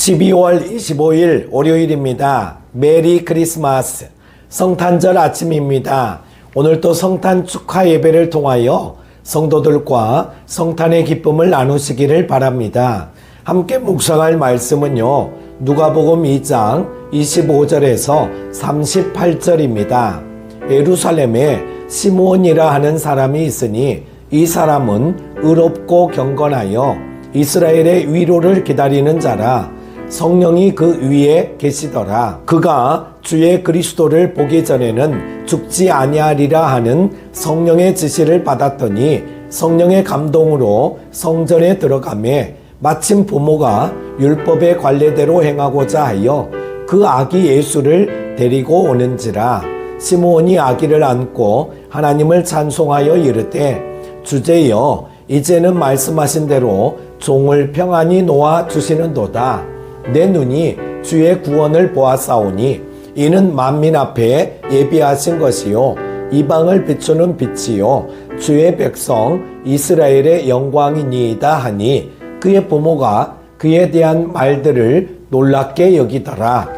12월 25일 월요일입니다. 메리 크리스마스. 성탄절 아침입니다. 오늘도 성탄 축하 예배를 통하여 성도들과 성탄의 기쁨을 나누시기를 바랍니다. 함께 묵상할 말씀은요, 누가복음 2장 25절에서 38절입니다. 예루살렘에 시므온이라 하는 사람이 있으니 이 사람은 의롭고 경건하여 이스라엘의 위로를 기다리는 자라. 성령이 그 위에 계시더라. 그가 주의 그리스도를 보기 전에는 죽지 아니하리라 하는 성령의 지시를 받았더니 성령의 감동으로 성전에 들어가매 마침 부모가 율법의 관례대로 행하고자 하여 그 아기 예수를 데리고 오는지라. 시므온이 아기를 안고 하나님을 찬송하여 이르되, 주제여, 이제는 말씀하신 대로 종을 평안히 놓아 주시는도다. 내 눈이 주의 구원을 보았사오니 이는 만민 앞에 예비하신 것이요 이방을 비추는 빛이요 주의 백성 이스라엘의 영광이니이다 하니, 그의 부모가 그에 대한 말들을 놀랍게 여기더라.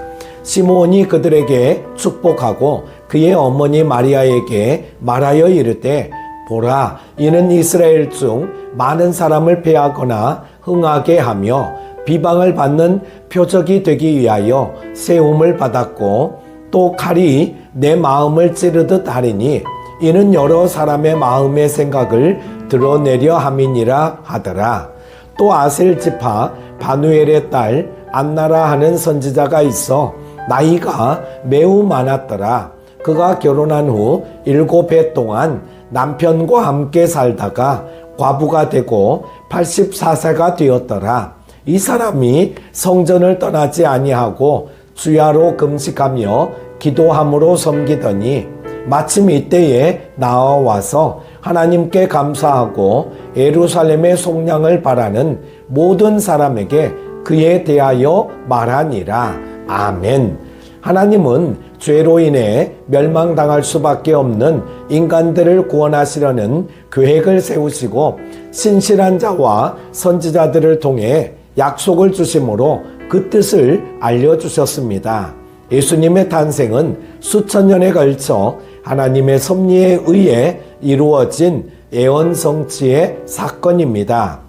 시므온이 그들에게 축복하고 그의 어머니 마리아에게 말하여 이르되, 보라, 이는 이스라엘 중 많은 사람을 패하거나 흥하게 하며 비방을 받는 표적이 되기 위하여 세움을 받았고, 또 칼이 내 마음을 찌르듯 하리니 이는 여러 사람의 마음의 생각을 드러내려 함이니라 하더라. 또 아셀 지파 바누엘의 딸 안나라 하는 선지자가 있어 나이가 매우 많았더라. 그가 결혼한 후 7해 동안 남편과 함께 살다가 과부가 되고 84세가 되었더라. 이 사람이 성전을 떠나지 아니하고 주야로 금식하며 기도함으로 섬기더니 마침 이때에 나와서 하나님께 감사하고 예루살렘의 속량을 바라는 모든 사람에게 그에 대하여 말하니라. 아멘. 하나님은 죄로 인해 멸망당할 수밖에 없는 인간들을 구원하시려는 계획을 세우시고 신실한 자와 선지자들을 통해 약속을 주심으로 그 뜻을 알려주셨습니다. 예수님의 탄생은 수천 년에 걸쳐 하나님의 섭리에 의해 이루어진 예언 성취의 사건입니다.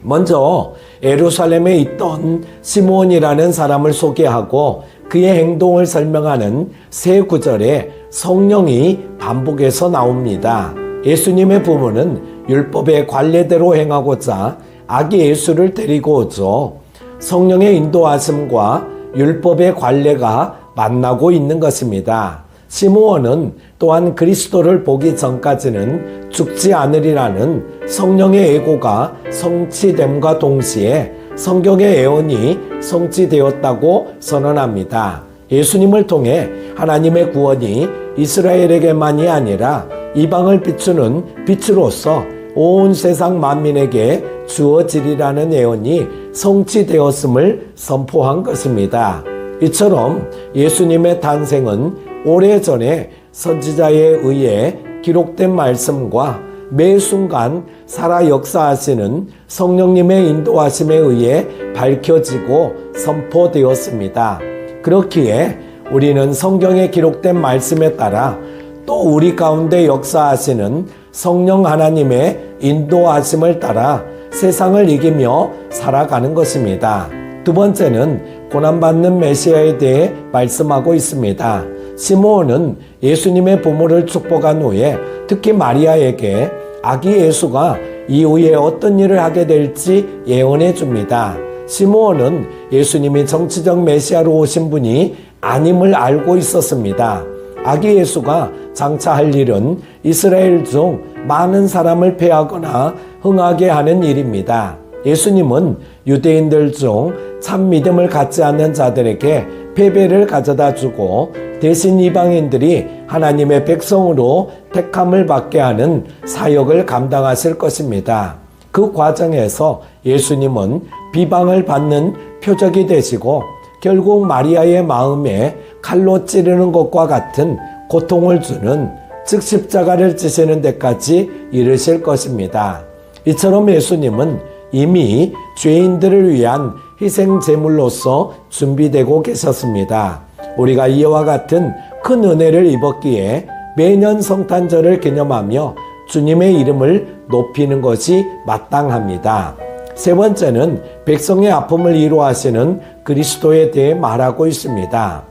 먼저 예루살렘에 있던 시므온이라는 사람을 소개하고 그의 행동을 설명하는 세 구절에 성령이 반복해서 나옵니다. 예수님의 부모는 율법의 관례대로 행하고자 아기 예수를 데리고 오죠. 성령의 인도하심과 율법의 관례가 만나고 있는 것입니다. 시므온은 또한 그리스도를 보기 전까지는 죽지 않으리라는 성령의 예고가 성취됨과 동시에 성경의 예언이 성취되었다고 선언합니다. 예수님을 통해 하나님의 구원이 이스라엘에게만이 아니라 이방을 비추는 빛으로서 온 세상 만민에게 주어지리라는 예언이 성취되었음을 선포한 것입니다. 이처럼 예수님의 탄생은 오래전에 선지자에 의해 기록된 말씀과 매 순간 살아 역사하시는 성령님의 인도하심에 의해 밝혀지고 선포되었습니다. 그렇기에 우리는 성경에 기록된 말씀에 따라 또 우리 가운데 역사하시는 성령 하나님의 인도하심을 따라 세상을 이기며 살아가는 것입니다. 두 번째는 고난받는 메시아에 대해 말씀하고 있습니다. 시므온은 예수님의 부모를 축복한 후에 특히 마리아에게 아기 예수가 이후에 어떤 일을 하게 될지 예언해 줍니다. 시므온은 예수님이 정치적 메시아로 오신 분이 아님을 알고 있었습니다. 아기 예수가 장차 할 일은 이스라엘 중 많은 사람을 패하거나 흥하게 하는 일입니다. 예수님은 유대인들 중 참 믿음을 갖지 않는 자들에게 패배를 가져다 주고 대신 이방인들이 하나님의 백성으로 택함을 받게 하는 사역을 감당하실 것입니다. 그 과정에서 예수님은 비방을 받는 표적이 되시고 결국 마리아의 마음에 칼로 찌르는 것과 같은 고통을 주는, 즉 십자가를 지시는 데까지 이르실 것입니다. 이처럼 예수님은 이미 죄인들을 위한 희생 제물로서 준비되고 계셨습니다. 우리가 이와 같은 큰 은혜를 입었기에 매년 성탄절을 기념하며 주님의 이름을 높이는 것이 마땅합니다. 세 번째는 백성의 아픔을 이루하시는 그리스도에 대해 말하고 있습니다.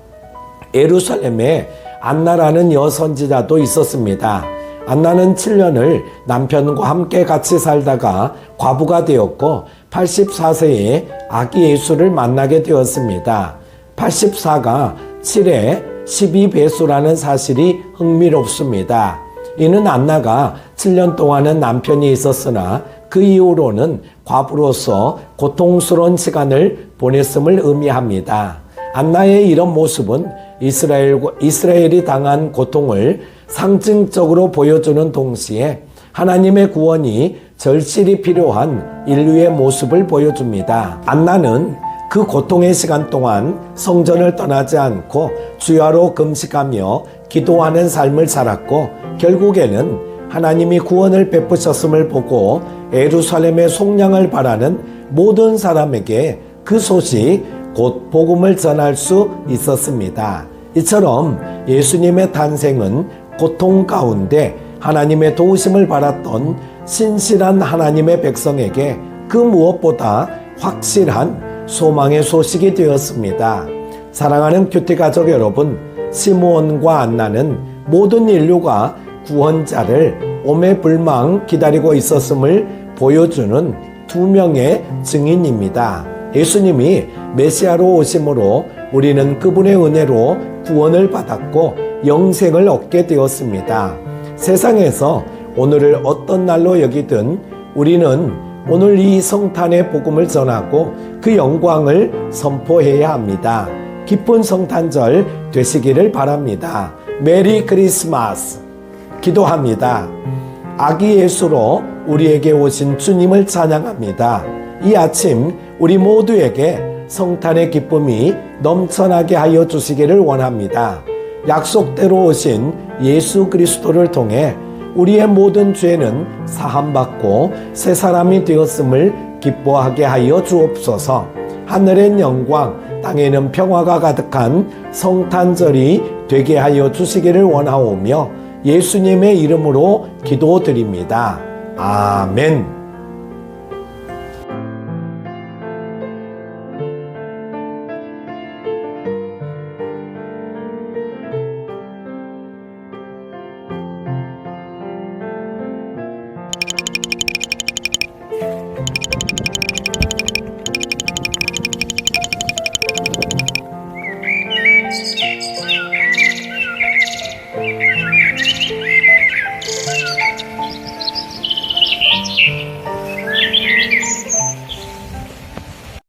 예루살렘에 안나라는 여선지자도 있었습니다. 안나는 7년을 남편과 함께 같이 살다가 과부가 되었고 84세에 아기 예수를 만나게 되었습니다. 84가 7의 12배수라는 사실이 흥미롭습니다. 이는 안나가 7년 동안은 남편이 있었으나 그 이후로는 과부로서 고통스러운 시간을 보냈음을 의미합니다. 안나의 이런 모습은 이스라엘이 당한 고통을 상징적으로 보여주는 동시에 하나님의 구원이 절실히 필요한 인류의 모습을 보여줍니다. 안나는 그 고통의 시간 동안 성전을 떠나지 않고 주야로 금식하며 기도하는 삶을 살았고 결국에는 하나님이 구원을 베푸셨음을 보고 예루살렘의 속량을 바라는 모든 사람에게 그 소식 곧 복음을 전할 수 있었습니다. 이처럼 예수님의 탄생은 고통 가운데 하나님의 도우심을 받았던 신실한 하나님의 백성에게 그 무엇보다 확실한 소망의 소식이 되었습니다. 사랑하는 큐티 가족 여러분, 시므온과 안나는 모든 인류가 구원자를 오매불망 기다리고 있었음을 보여주는 두 명의 증인입니다. 예수님이 메시아로 오심으로 우리는 그분의 은혜로 구원을 받았고 영생을 얻게 되었습니다. 세상에서 오늘을 어떤 날로 여기든 우리는 오늘 이 성탄의 복음을 전하고 그 영광을 선포해야 합니다. 기쁜 성탄절 되시기를 바랍니다. 메리 크리스마스. 기도합니다. 아기 예수로 우리에게 오신 주님을 찬양합니다. 이 아침 우리 모두에게 성탄의 기쁨이 넘쳐나게 하여 주시기를 원합니다. 약속대로 오신 예수 그리스도를 통해 우리의 모든 죄는 사함받고 새 사람이 되었음을 기뻐하게 하여 주옵소서. 하늘엔 영광, 땅에는 평화가 가득한 성탄절이 되게 하여 주시기를 원하오며 예수님의 이름으로 기도드립니다. 아멘.